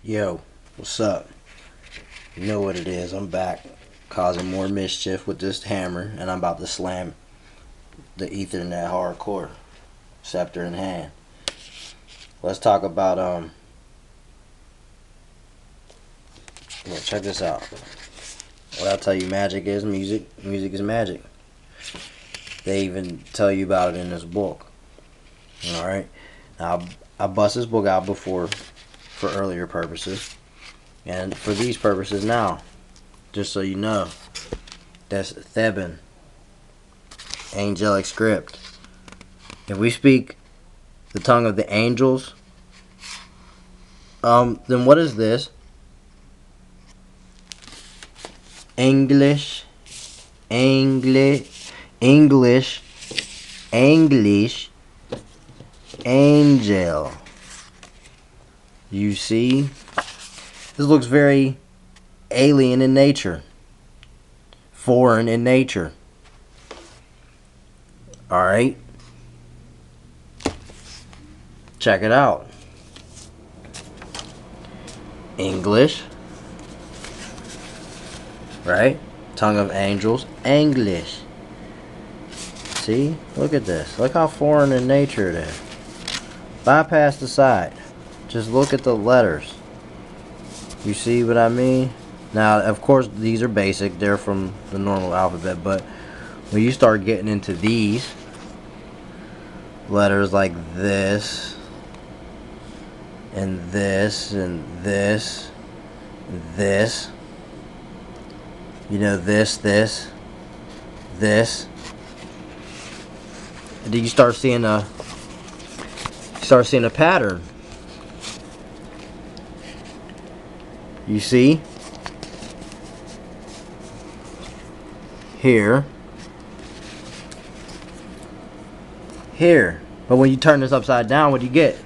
Yo, what's up? You know what it is. I'm back causing more mischief with this hammer, and I'm about to slam the Ethernet hardcore, scepter in hand. Let's talk about well, check this out. What I tell you, magic is music. Music is magic. They even tell you about it in this book. All right. Now I bust this book out before for earlier purposes, and for these purposes now, just so you know, that's Theban, angelic script. If we speak the tongue of the angels, then what is this? English, English, angel. You see? This looks very alien in nature. Foreign in nature. Alright? Check it out. English. Right? Tongue of angels. English. See? Look at this. Look how foreign in nature it is. Bypass the side. Just look at the letters. You see what I mean? Now, of course, these are basic. They're from the normal alphabet. But when you start getting into these letters like this, and this, and this, and this, you know, this, and then you start seeing a pattern. You see? Here. Here. But when you turn this upside down, what do you get?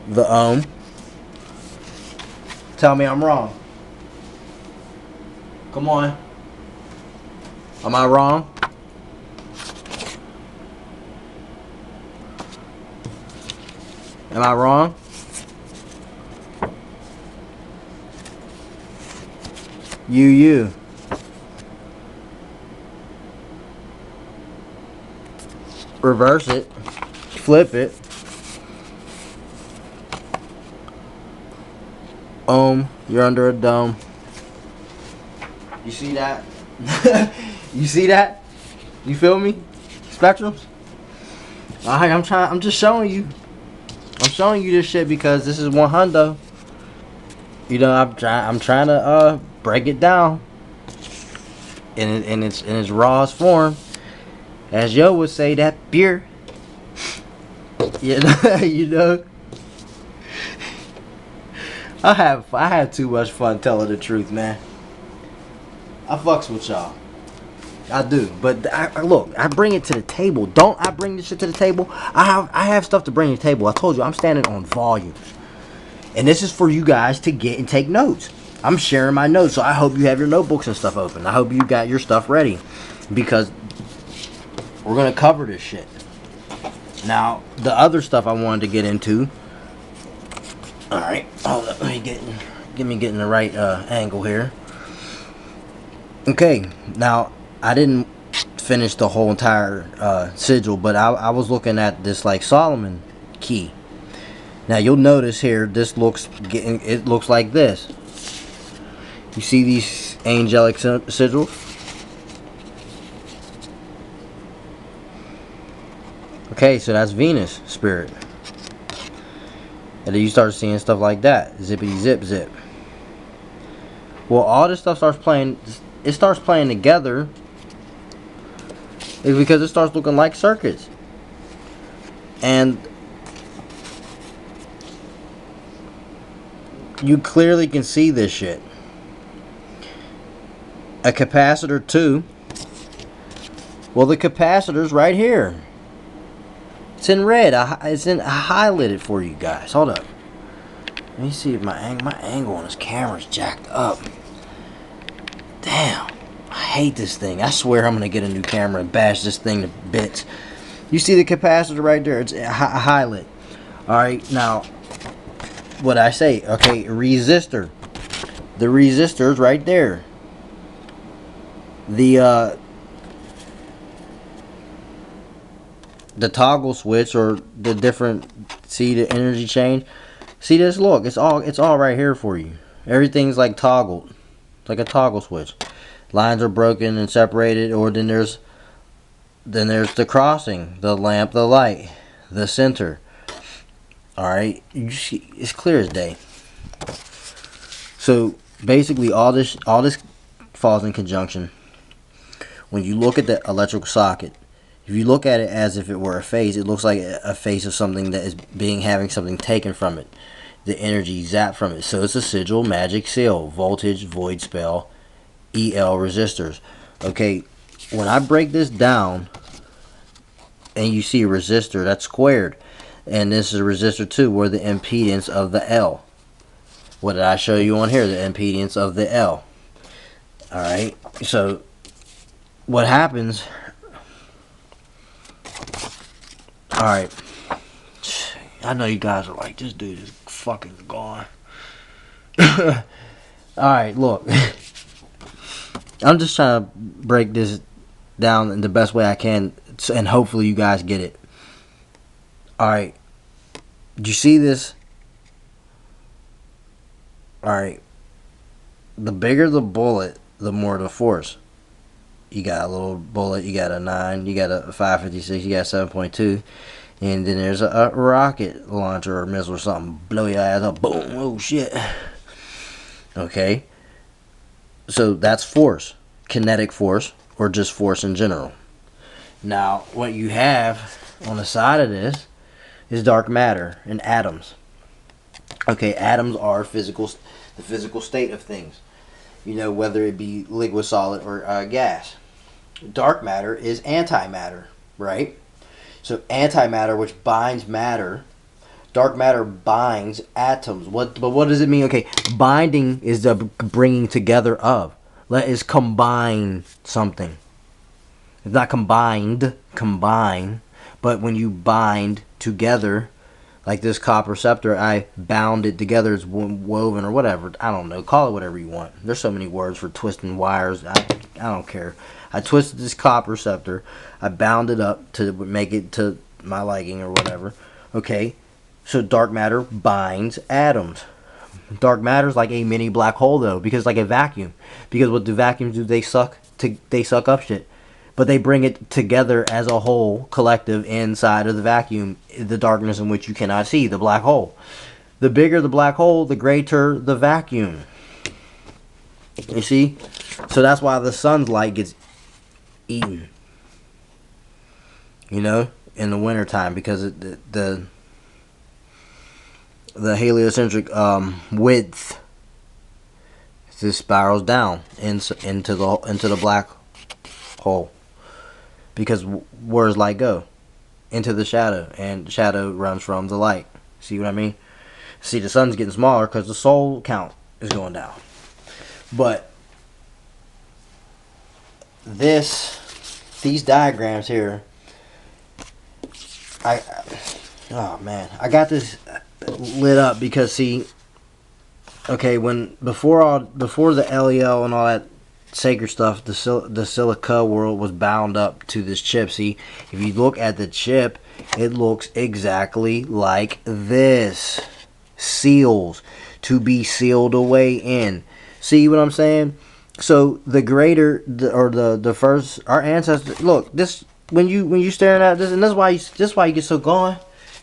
The Tell me I'm wrong. Come on. Am I wrong? Am I wrong? You. Reverse it. Flip it. You're under a dome. You see that? You see that? You feel me? Spectrums? Alright, I'm just showing you. I'm showing you this shit because this is 100. You know, I'm trying to break it down in its rawest form. As Yo would say, that beer. You know. I have too much fun telling the truth, man. I fucks with y'all. I do, but look, I bring it to the table. Don't I bring this shit to the table? I have stuff to bring to the table. I told you I'm standing on volume, and this is for you guys to get and take notes. I'm sharing my notes, so I hope you have your notebooks and stuff open. I hope you got your stuff ready, because we're gonna cover this shit. Now, the other stuff I wanted to get into. All right, hold up. Let me get in the right angle here. Okay, now I didn't finish the whole entire sigil, but I was looking at this like Solomon key. Now you'll notice here, it looks like this. You see these angelic sigils? Okay, so that's Venus spirit. And then you start seeing stuff like that. Zippity zip zip. Well, all this stuff starts playing. It starts playing together. Is because it starts looking like circuits. And you clearly can see this shit. A capacitor too. Well, the capacitor's right here. It's in red. I highlighted it for you guys. Hold up. Let me see if my angle on this camera's jacked up. Damn. I hate this thing. I swear I'm going to get a new camera and bash this thing to bits. You see the capacitor right there? It's highlight. All right, now what I say? Okay, resistor. The resistor's right there. The toggle switch or the different, see the energy change. See this? Look, it's all right here for you. Everything's like toggled, like a toggle switch. Lines are broken and separated, or then there's the crossing, the lamp, the light, the center. All right, you see, it's clear as day. So basically, all this falls in conjunction. When you look at the electrical socket, if you look at it as if it were a phase, it looks like a phase of something that is having something taken from it, the energy zapped from it. So it's a sigil, magic seal, voltage, void spell, EL resistors. Okay, when I break this down, and you see a resistor that's squared, and this is a resistor too, where the impedance of the L. What did I show you on here? The impedance of the L. All right, so what happens? All right, I know you guys are like, this dude is fucking gone. All right, look, I'm just trying to break this down in the best way I can, and hopefully you guys get it. All right, do you see this? All right, the bigger the bullet, the more the force. You got a little bullet, you got a 9, you got a 5.56, you got 7.2, and then there's a rocket launcher or missile or something. Blow your ass up, boom, oh shit. Okay, so that's force, kinetic force, or just force in general. Now, what you have on the side of this is dark matter and atoms. Okay, atoms are the physical state of things. You know, whether it be liquid, solid, or gas. Dark matter is antimatter, right? So antimatter, which binds matter, dark matter binds atoms. But what does it mean? Okay, binding is the bringing together of. Let is combine something. It's not combined, combine. But when you bind together, like this copper scepter, I bound it together, it's woven or whatever. I don't know. Call it whatever you want. There's so many words for twisting wires. I don't care. I twisted this copper scepter. I bound it up to make it to my liking or whatever. Okay. So dark matter binds atoms. Dark matter is like a mini black hole, though, because like a vacuum. Because what do vacuums do? They suck up shit. But they bring it together as a whole, collective, inside of the vacuum, the darkness in which you cannot see, the black hole. The bigger the black hole, the greater the vacuum. You see? So that's why the sun's light gets eaten. You know? In the wintertime, because the heliocentric width just spirals down into the black hole. Because where does light go? Into the shadow, and the shadow runs from the light. See what I mean? See, the sun's getting smaller because the soul count is going down. But these diagrams here, oh man, I got this lit up because see, okay, before the LEL and all that sacred stuff, the silica world was bound up to this chip. See, if you look at the chip, it looks exactly like this. Seals to be sealed away in. See what I'm saying? So the greater the first, our ancestors, look, this when you staring at this, and this is why you get so gone.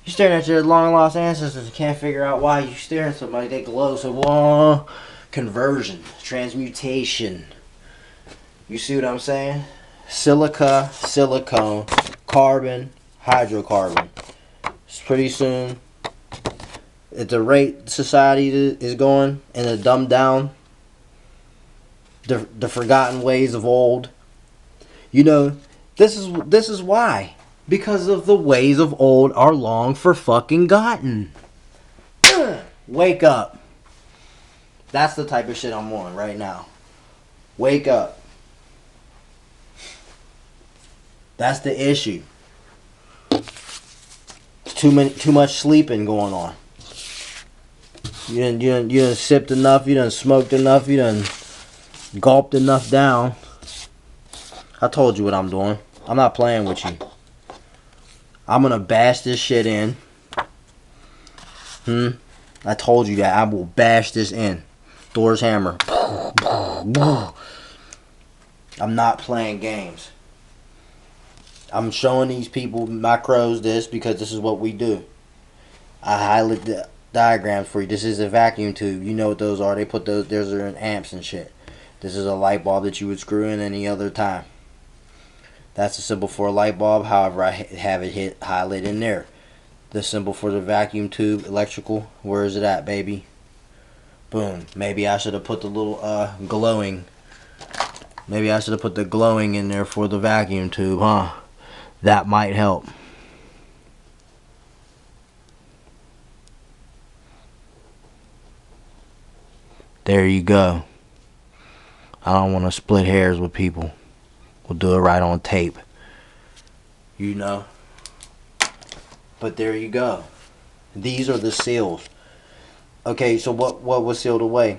You're staring at your long lost ancestors and can't figure out why you staring at somebody. They glow so long. Conversion, transmutation. You see what I'm saying? Silica, silicone, carbon, hydrocarbon. Pretty soon, at the rate society is going, and the dumbed down, the forgotten ways of old. You know, this is why. Because of the ways of old are long for fucking gotten. Wake up. That's the type of shit I'm on right now. Wake up. That's the issue. too much sleeping going on. You done sipped enough. You done smoked enough. You done gulped enough down. I told you what I'm doing. I'm not playing with you. I'm gonna bash this shit in. I told you that I will bash this in. Thor's hammer. I'm not playing games. I'm showing these people, my crows, this because this is what we do. I highlight the diagrams for you. This is a vacuum tube. You know what those are. They put those are in amps and shit. This is a light bulb that you would screw in any other time. That's the symbol for a light bulb. However, I have it highlighted in there. The symbol for the vacuum tube, electrical. Where is it at, baby? Boom. Maybe I should have put the little glowing. Maybe I should have put the glowing in there for the vacuum tube, huh? That might help. There you go. I don't want to split hairs with people. We'll do it right on tape. You know. But there you go. These are the seals. Okay, so what was sealed away?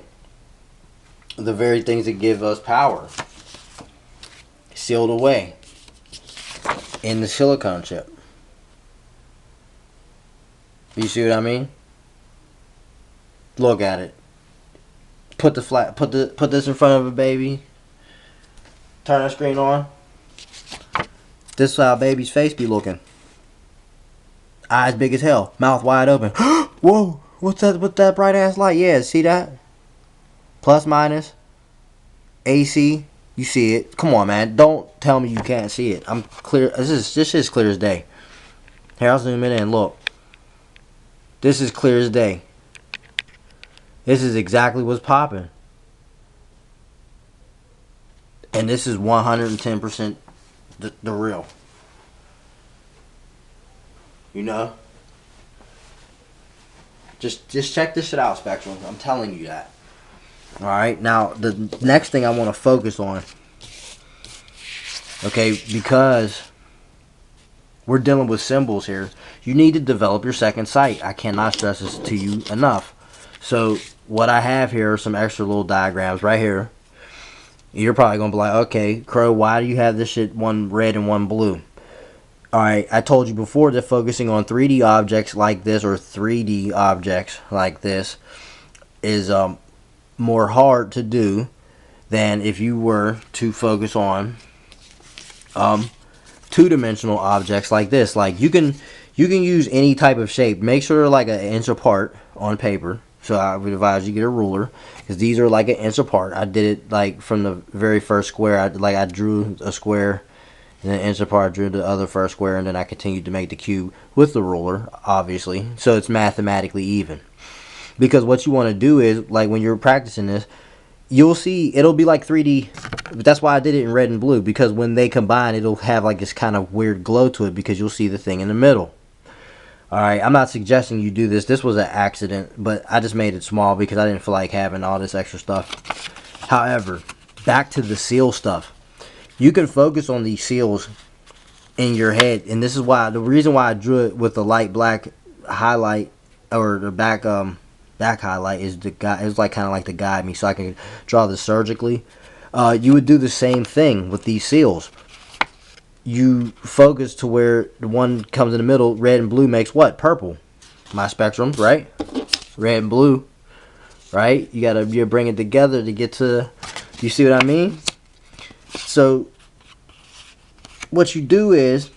The very things that give us power. Sealed away in the silicone chip. You see what I mean? Look at it. Put this in front of a baby. Turn the screen on. This is how a baby's face be looking. Eyes big as hell, mouth wide open. Whoa, what's that with that bright ass light? Yeah, see that? Plus minus. AC. You see it. Come on, man. Don't tell me you can't see it. I'm clear. This is clear as day. Here, I'll zoom in and look. This is clear as day. This is exactly what's popping. And this is 110% the real. You know? Just check this shit out, Spectrum. I'm telling you that. Alright, now the next thing I want to focus on. Okay, because we're dealing with symbols here. You need to develop your second sight. I cannot stress this to you enough. So what I have here are some extra little diagrams right here. You're probably going to be like, okay, Crow, why do you have this shit one red and one blue? Alright, I told you before that focusing on 3D objects like this or 3D objects like this is more hard to do than if you were to focus on two-dimensional objects like this. Like you can use any type of shape. Make sure they're like an inch apart on paper. So I would advise you get a ruler because these are like an inch apart. I did it like from the very first square. I drew a square and then an inch apart. I drew the other first square and then I continued to make the cube with the ruler, obviously. So it's mathematically even. Because what you want to do is like when you're practicing this, you'll see it'll be like 3D. That's why I did it in red and blue because when they combine, it'll have like this kind of weird glow to it because you'll see the thing in the middle. Alright, I'm not suggesting you do this. This was an accident, but I just made it small because I didn't feel like having all this extra stuff. However, back to the seal stuff. You can focus on these seals in your head, and this is why the reason why I drew it with the light black highlight or the back highlight is the guy. It's like kind of like to guide me, so I can draw this surgically. You would do the same thing with these seals. You focus to where the one comes in the middle. Red and blue makes what? Purple. My spectrums, right? Red and blue, right? You bring it together to get to. You see what I mean? So what you do is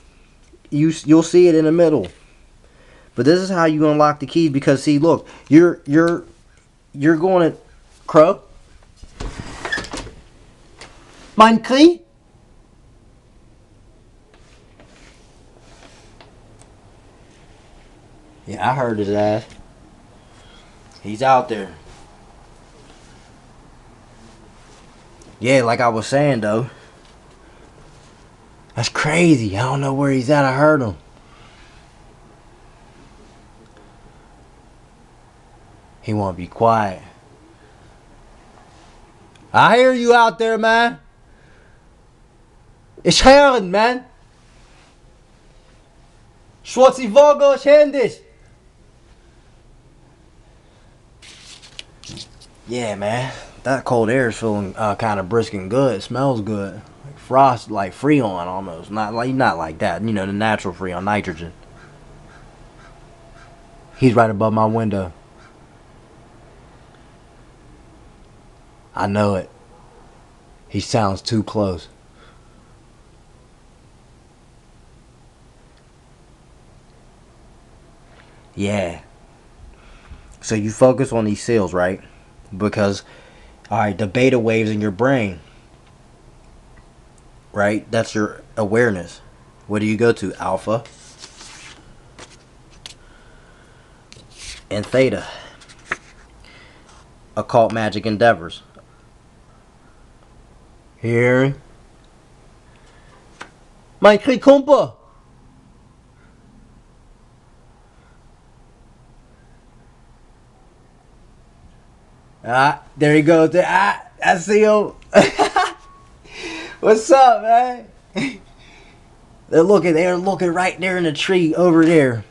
you'll see it in the middle. But this is how you unlock the keys because see, look, you're going to Crow. Mein Krie? Yeah, I heard his ass. He's out there. Yeah, like I was saying though. That's crazy. I don't know where he's at. I heard him. He want to be quiet. I hear you out there, man. Ich hören, man. Schwarzenegger Handish. Yeah, man. That cold air is feeling kind of brisk and good. It smells good. Like frost, like Freon almost. Not like that. You know, the natural Freon, nitrogen. He's right above my window. I know it. He sounds too close. Yeah. So you focus on these cells, right? Because, alright, the beta waves in your brain, right? That's your awareness. What do you go to? Alpha and theta. Occult magic endeavors. Hearing. My kumpa. There he goes. I see him. What's up, man? They're looking right there in the tree over there.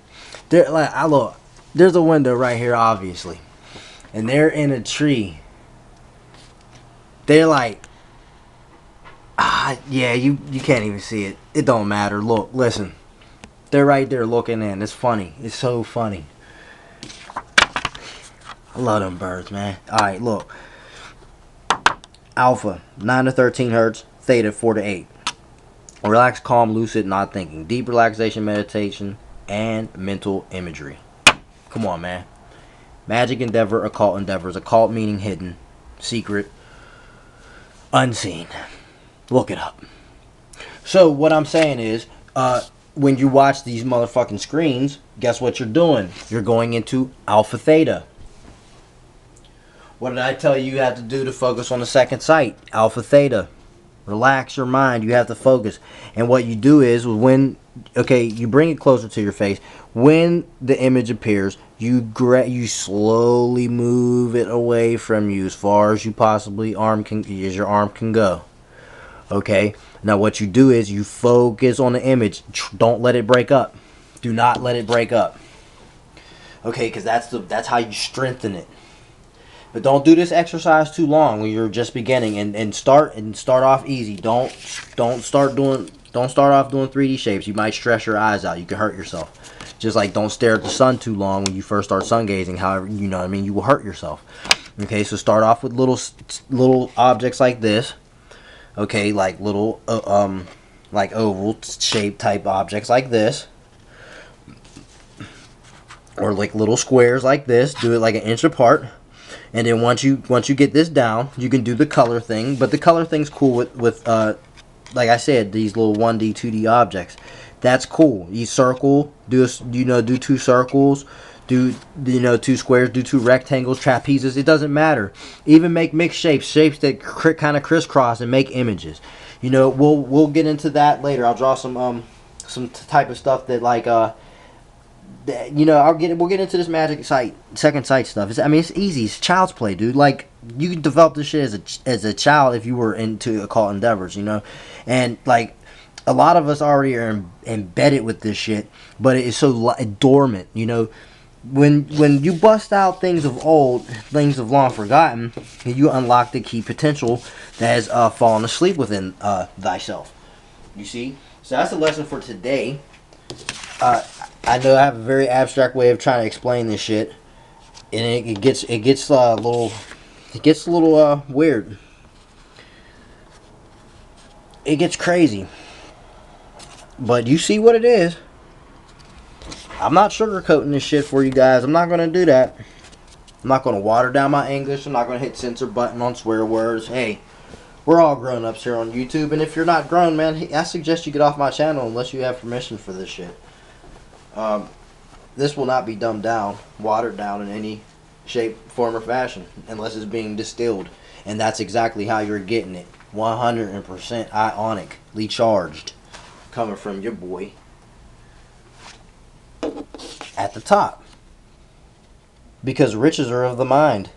They're like, I look. There's a window right here, obviously, and they're in a tree. They're like, yeah, you can't even see it. It don't matter. Look, listen. They're right there looking in. It's funny. It's so funny. I love them birds, man. Alright, look. Alpha, 9 to 13 hertz. Theta, 4 to 8. Relaxed, calm, lucid, not thinking. Deep relaxation, meditation, and mental imagery. Come on, man. Magic endeavor, occult endeavors. Occult meaning hidden, secret, unseen. Look it up. So, what I'm saying is, when you watch these motherfucking screens, guess what you're doing? You're going into alpha theta. What did I tell you have to do to focus on the second sight? Alpha theta. Relax your mind. You have to focus. And what you do is when, okay, you bring it closer to your face. When the image appears, you slowly move it away from you as far as you possibly as your arm can go. Okay. Now what you do is you focus on the image. Don't let it break up. Do not let it break up. Okay, because that's how you strengthen it. But don't do this exercise too long when you're just beginning, and start off easy. Don't start off doing 3D shapes. You might stress your eyes out. You can hurt yourself. Just like don't stare at the sun too long when you first start sun gazing. However, you know what I mean, you will hurt yourself. Okay, so start off with little objects like this. Okay, like little like oval shaped type objects like this. Or like little squares like this. Do it like an inch apart. And then once you get this down, you can do the color thing. But the color thing's cool with like I said, these little 1D, 2D objects. That's cool. You circle, do 2 circles, do 2 squares, do 2 rectangles, trapezes. It doesn't matter. Even make mixed shapes that kind of crisscross and make images. You know, we'll get into that later. I'll draw some type of stuff that like you know, we'll get into this magic sight, second sight stuff. It's easy. It's child's play, dude. Like, you can develop this shit as a child if you were into occult endeavors, you know. And like, a lot of us already are embedded with this shit, but it is so dormant, you know. When you bust out things of old, things of long forgotten, you unlock the key potential that has fallen asleep within thyself. You see? So that's the lesson for today. I know I have a very abstract way of trying to explain this shit, and it gets a little weird. It gets crazy, but you see what it is. I'm not sugarcoating this shit for you guys. I'm not gonna do that. I'm not gonna water down my English. I'm not gonna hit censor button on swear words. Hey, we're all grown ups here on YouTube, and if you're not grown, man, I suggest you get off my channel unless you have permission for this shit. This will not be dumbed down, watered down in any shape, form, or fashion, unless it's being distilled. And that's exactly how you're getting it. 100% ionically charged. Coming from your boy. At the top. Because riches are of the mind,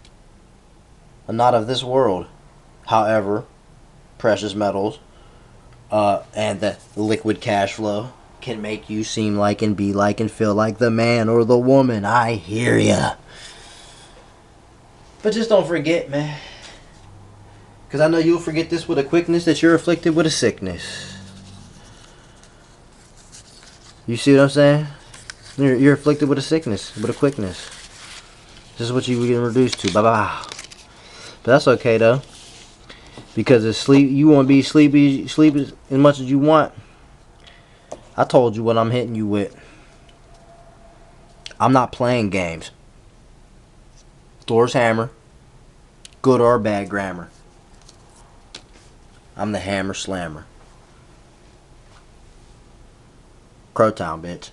and not of this world. However, precious metals, and the liquid cash flow, can make you seem like and be like and feel like the man or the woman. I hear ya. But just don't forget, man. Because I know you'll forget this with a quickness that you're afflicted with a sickness. You see what I'm saying? You're afflicted with a sickness, with a quickness. This is what you get reduced to. Bye-bye. But that's okay, though. Because it's sleep, you want to be sleepy, sleep as much as you want. I told you what I'm hitting you with. I'm not playing games. Thor's hammer. Good or bad grammar. I'm the hammer slammer. Crowtown, bitch.